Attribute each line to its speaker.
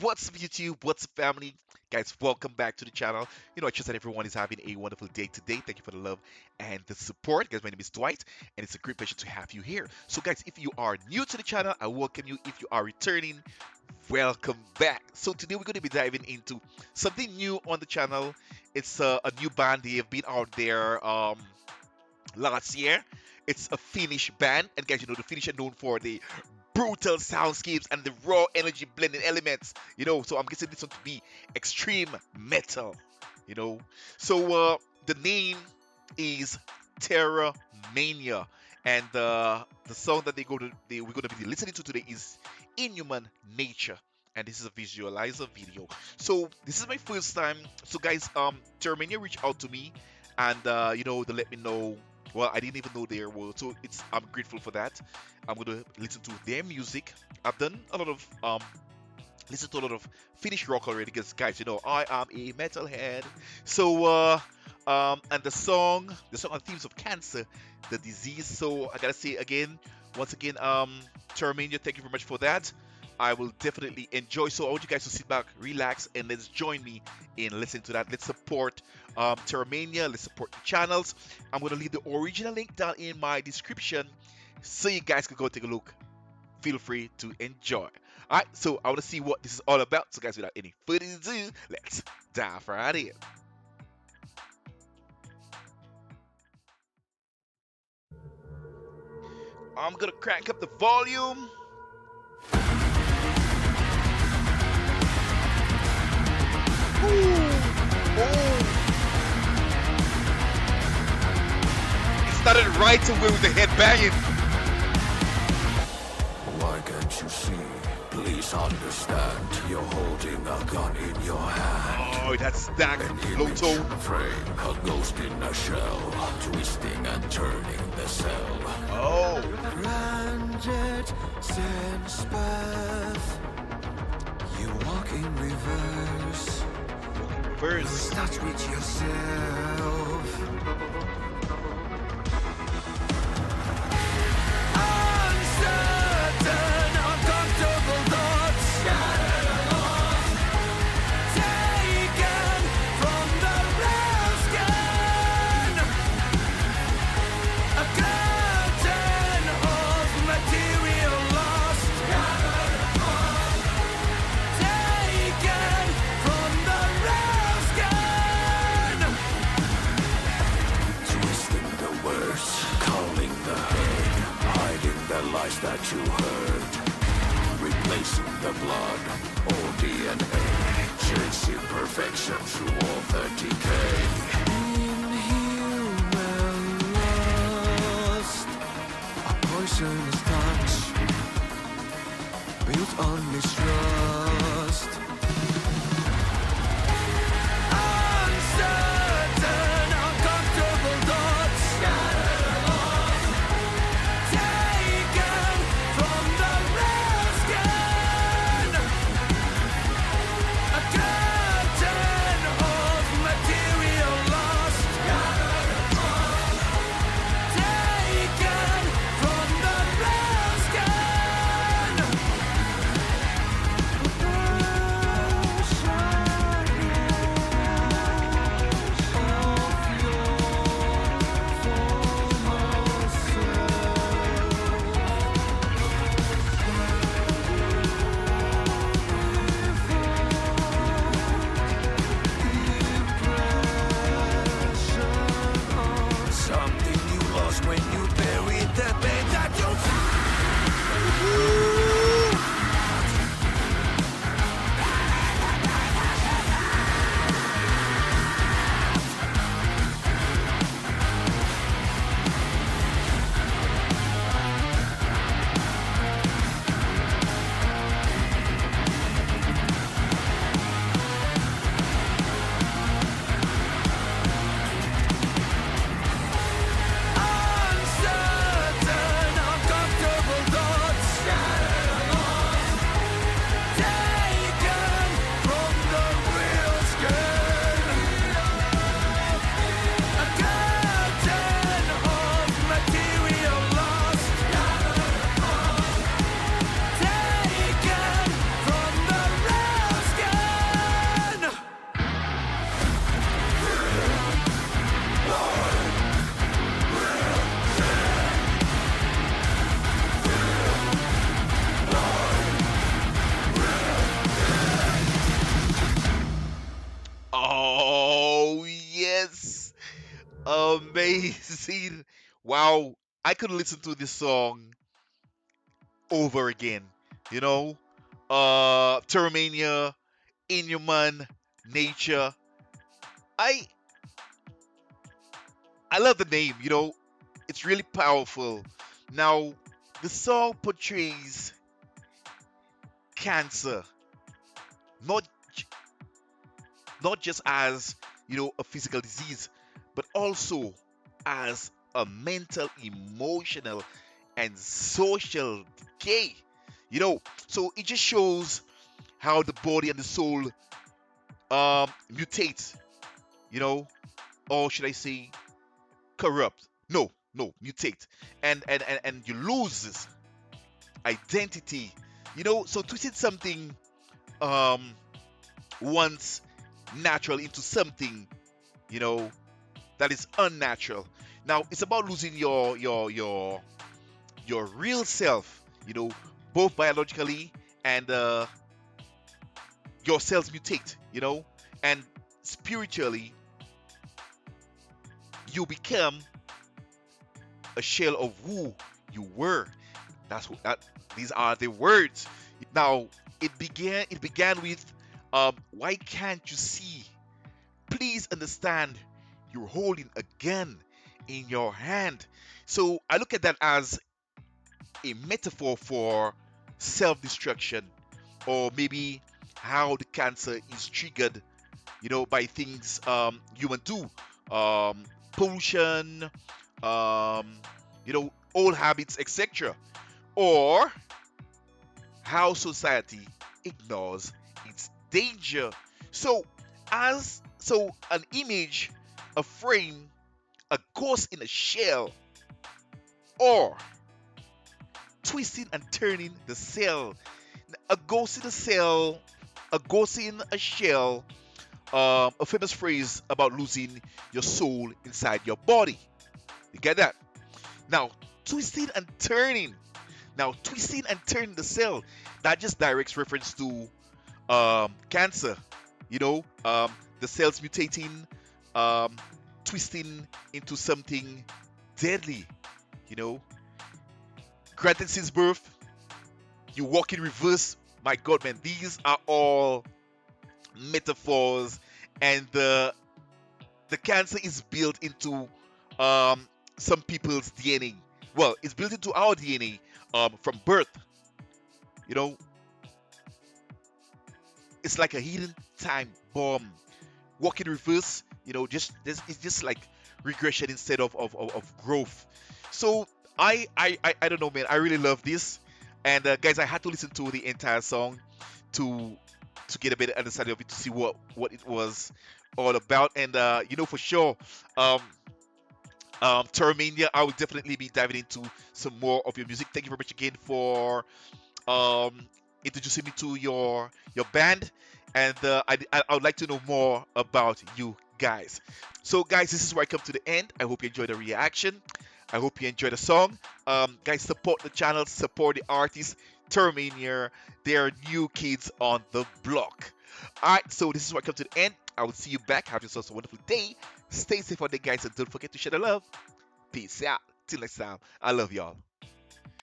Speaker 1: What's up, YouTube? What's up, family? Guys, welcome back to the channel. I trust that everyone is having a wonderful day today. Thank you for the love and the support. Guys, my name is Dwight, and it's a great pleasure to have you here. So, guys, if you are new to the channel, I welcome you. If you are returning, welcome back. So, today we're going to be diving into something new on the channel. It's a new band. They have been out there last year. It's a Finnish band, and guys, the Finnish are known for the brutal soundscapes and the raw energy blending elements. So I'm guessing this one to be extreme metal. You know, so the name is Terromania, and the song that we're going to be listening to today is Inhuman Nature. And this is a visualizer video. So this is my first time. So guys, Terromania reached out to me, and they let me know. Well, I didn't even know there were, so I'm grateful for that. I'm gonna listen to their music. I've done a lot of listen to a lot of Finnish rock already, because guys, I am a metalhead. So and the song on themes of cancer, the disease. So I gotta say again, once again, Termania, thank you very much for that. I will definitely enjoy. So I want you guys to sit back, relax, and let's join me in listening to that. Let's support Terramania. Let's support the channels. I'm going to leave the original link down in my description so you guys can go take a look. Feel free to enjoy. All right, so I want to see what this is all about. So guys, without any further ado, let's dive right in. I'm going to crank up the volume. It started right away with the head banging.
Speaker 2: Why can't you see? Please understand. You're holding a gun in your hand.
Speaker 1: Oh, that's that low tone.
Speaker 2: Frame, a ghost in a shell, twisting and turning the cell.
Speaker 1: Oh.
Speaker 2: Granted since birth, you walk in reverse.
Speaker 1: Verse.
Speaker 2: Touch with yourself. Uncertain, uncomfortable thoughts. Taken from the rascal. A curtain of material lost. Taken from the rascal. Twisting the words, calling the head, hiding the lies that you heard, replacing the blood or DNA, chasing perfection through all the decay. Inhuman lust, a poisonous touch, built on mistrust. Uncertain, uncomfortable thoughts. Taken from the rascal. A curtain of material lost. Taken from the rascal.
Speaker 1: Amazing. Wow. I could listen to this song over again. You know, Terromania, Inhuman, Nature. I I love the name. It's really powerful. Now, the song portrays cancer not j- not just as a physical disease, but also as a mental, emotional, and social decay. So it just shows how the body and the soul mutate. You know, or should I say corrupt? No, no, mutate, and you lose this identity. So twisting something um once natural into something you know that is unnatural. Now it's about losing your real self, both biologically and your cells mutate, and spiritually you become a shell of who you were. That's what that these are the words. Now it began with why can't you see? Please understand you're holding a gun in your hand. So I look at that as a metaphor for self destruction, or maybe how the cancer is triggered, by things human do, um, pollution, old habits, etc., or how society ignores its danger. So, an image, a frame, a ghost in a shell, or twisting and turning the cell. A ghost in a cell, a ghost in a shell, a famous phrase about losing your soul inside your body. You get that? Now, twisting and turning. Now, twisting and turning the cell, that just directs reference to cancer. The cells mutating, um, twisting into something deadly. You know, granted, since birth, you walk in reverse. My God, man, these are all metaphors, and the cancer is built into um, some people's DNA. Well, it's built into our DNA from birth. You know, it's like a hidden time bomb. Walk in reverse. Just this it's just like regression instead of growth. So I don't know, man. I really love this, and guys, I had to listen to the entire song to get a better understanding of it, to see what it was all about. And for sure, um, Terromania, I will definitely be diving into some more of your music. Thank you very much again for um, introducing me to your band, and I would like to know more about you guys. So, guys, this is where I come to the end. I hope you enjoyed the reaction. I hope you enjoyed the song. Guys, support the channel, support the artists. Termania, they are new kids on the block. All right, so this is where I come to the end. I will see you back. Have yourselves a wonderful day. Stay safe out there, guys, and don't forget to share the love. Peace out. Till next time. I love y'all.